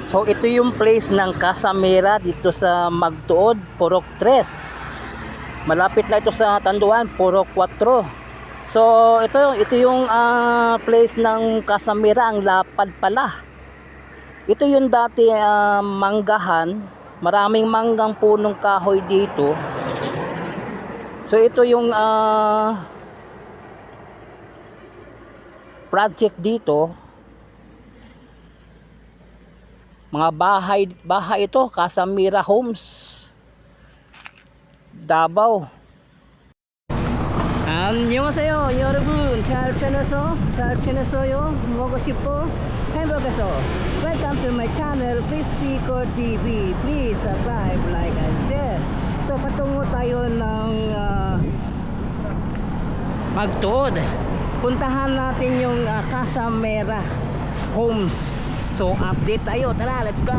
So ito yung place ng Casamera dito sa Magtuod, Purok 3. Malapit na ito sa Tanduan, Purok 4. So ito yung place ng Casamera, ang lapad pala. Ito yung dati manggahan, maraming manggang punong kahoy dito. So ito yung project dito. Mga bahay ito, Casamera Homes, Davao. 안녕하세요 여러분, 잘 지내세요? 먹고 싶어? 행복해서 welcome to my channel, Please Pico TV. Please subscribe, like and share. So patungo tayo ng Magtuod. Puntahan natin yung Casamera Homes. So update tayo, tara, let's go.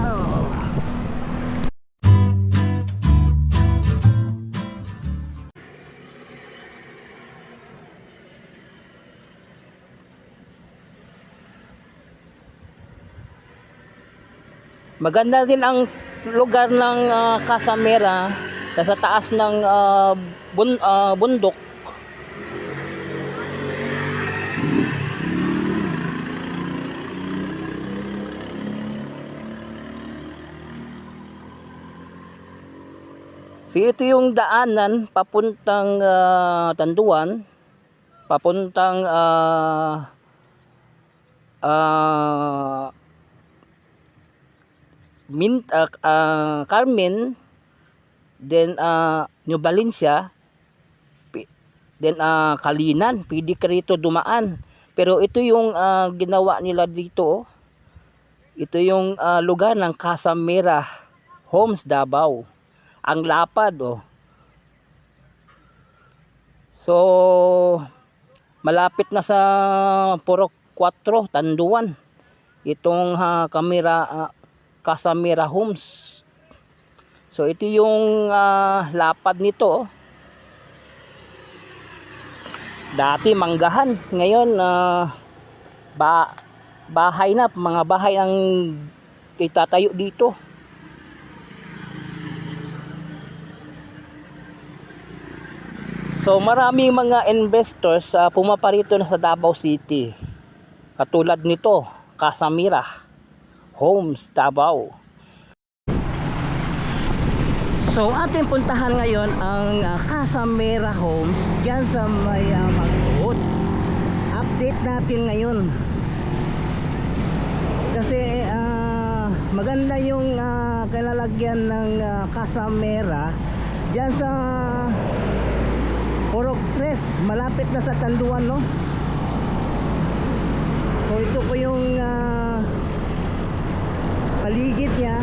Maganda din ang lugar ng Casamera, nasa taas ng bundok. So ito yung daanan papuntang Tanduan, papuntang Carmen, then New Valencia, then Kalinan. Pwede ka rito dumaan. Pero ito yung ginawa nila dito. Ito yung lugar ng Casamera Homes, Davao. Ang lapad, oh. So malapit na sa Purok 4, Tanduan. Itong Casamera Homes. So ito yung lapad nito. Dati manggahan, ngayon bahay na, mga bahay ang itatayo dito. So maraming mga investors pumaparito na sa Davao City. Katulad nito, Casamera Homes, Davao. So ating puntahan ngayon ang Casamera Homes dyan sa may Magtuod. Update natin ngayon. Kasi maganda yung kalalagyan ng Casamera dyan sa Purok 3, malapit na sa Tanduan, no? So ito po yung paligid niya.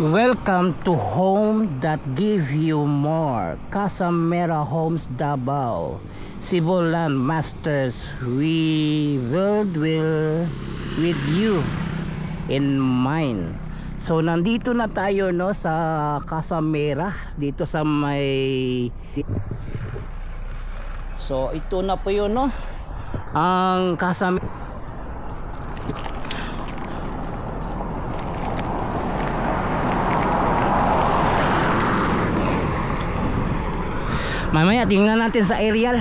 Welcome to home that give you more. Casa Mera Homes Davao. Sibulan Masters, we will dwell with you in mind. So nandito na tayo no sa Casa Mera dito sa may. So ito na po yun no. Ang Casa Mera. Mamaya tingnan natin sa aerial.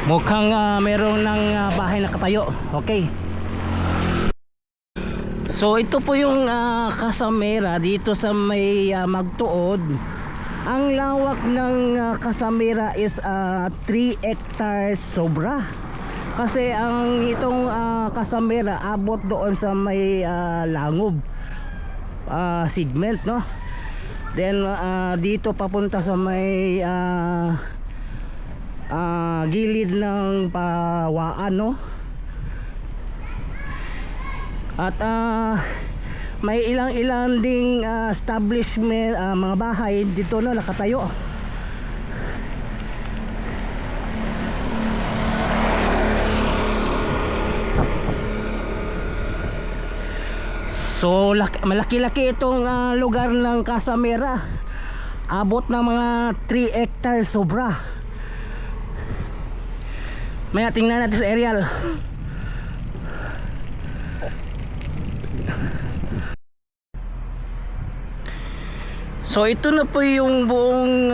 Mukhang meron ng bahay na katayo. Okay. So ito po yung Casa Mera dito sa may Magtuod. Ang lawak ng Casa Mera is 3 hectares sobra. Kasi ang itong Casa Mera abot doon sa may Langob segment no. Then dito papunta sa may gilid ng Pawaan no. At may ilang ding establishment, mga bahay dito no nakatayo. So malaki-laki itong lugar ng Casa Mera. Abot ng mga 3 hectares sobra. Maya tingnan natin sa aerial. So ito na po yung buong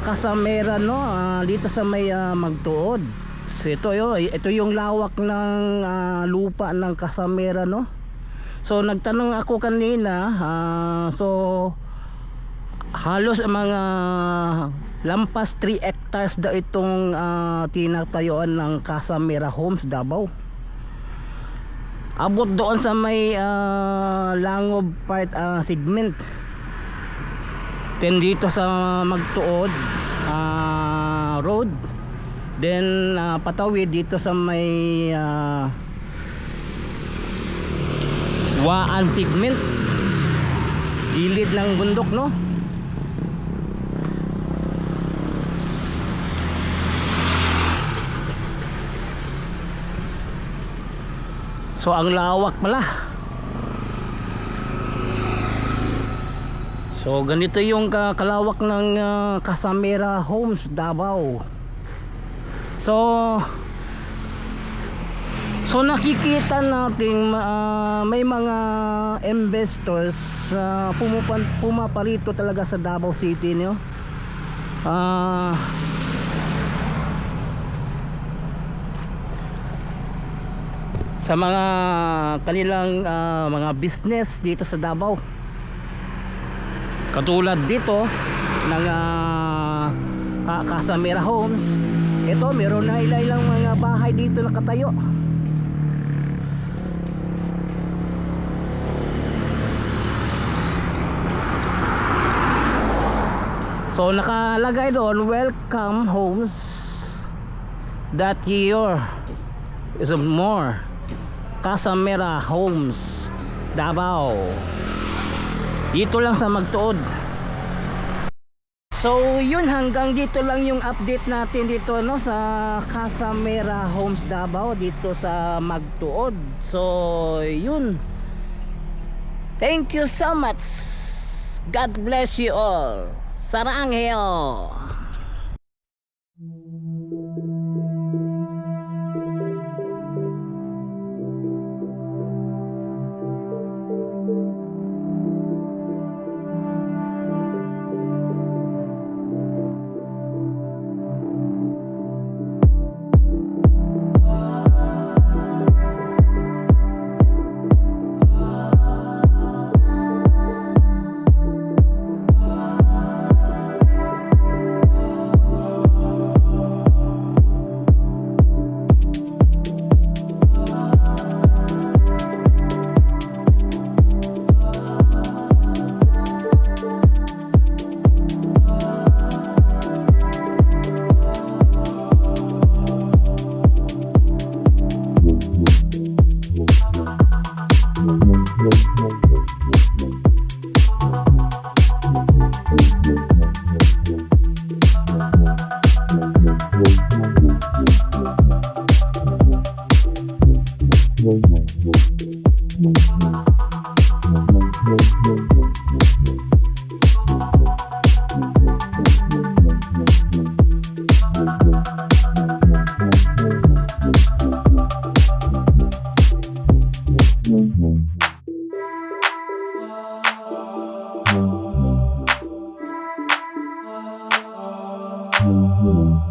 Casa Mera no, dito sa may Magtuod. So ito yung lawak ng lupa ng Casa Mera no. So nagtanong ako kanina, so halos mga lampas 3 hectares daw itong tinatayuan ng Casa Mera Homes Davao. Abot doon sa may Langob part segment. Then dito sa Magtuod road. Then patawid dito sa may Waan segment. Gilid ng bundok no. So ang lawak pala. So ganito yung kalawak ng Casa Mera Homes Davao. So nakikita natin may mga investors pumaparito talaga sa Davao City no. Sa mga kanilang mga business dito sa Davao. Katulad dito ng Casa Mera Homes. Ito meron na ilang mga bahay dito nakatayo. So nakalagay doon, welcome homes that year is more. Casa Mera Homes Davao. Dito lang sa Magtuod. So yun, hanggang dito lang yung update natin dito no sa Casa Mera Homes Davao dito sa Magtuod. So yun, thank you so much. God bless you all. Saranghae. Mm-hmm.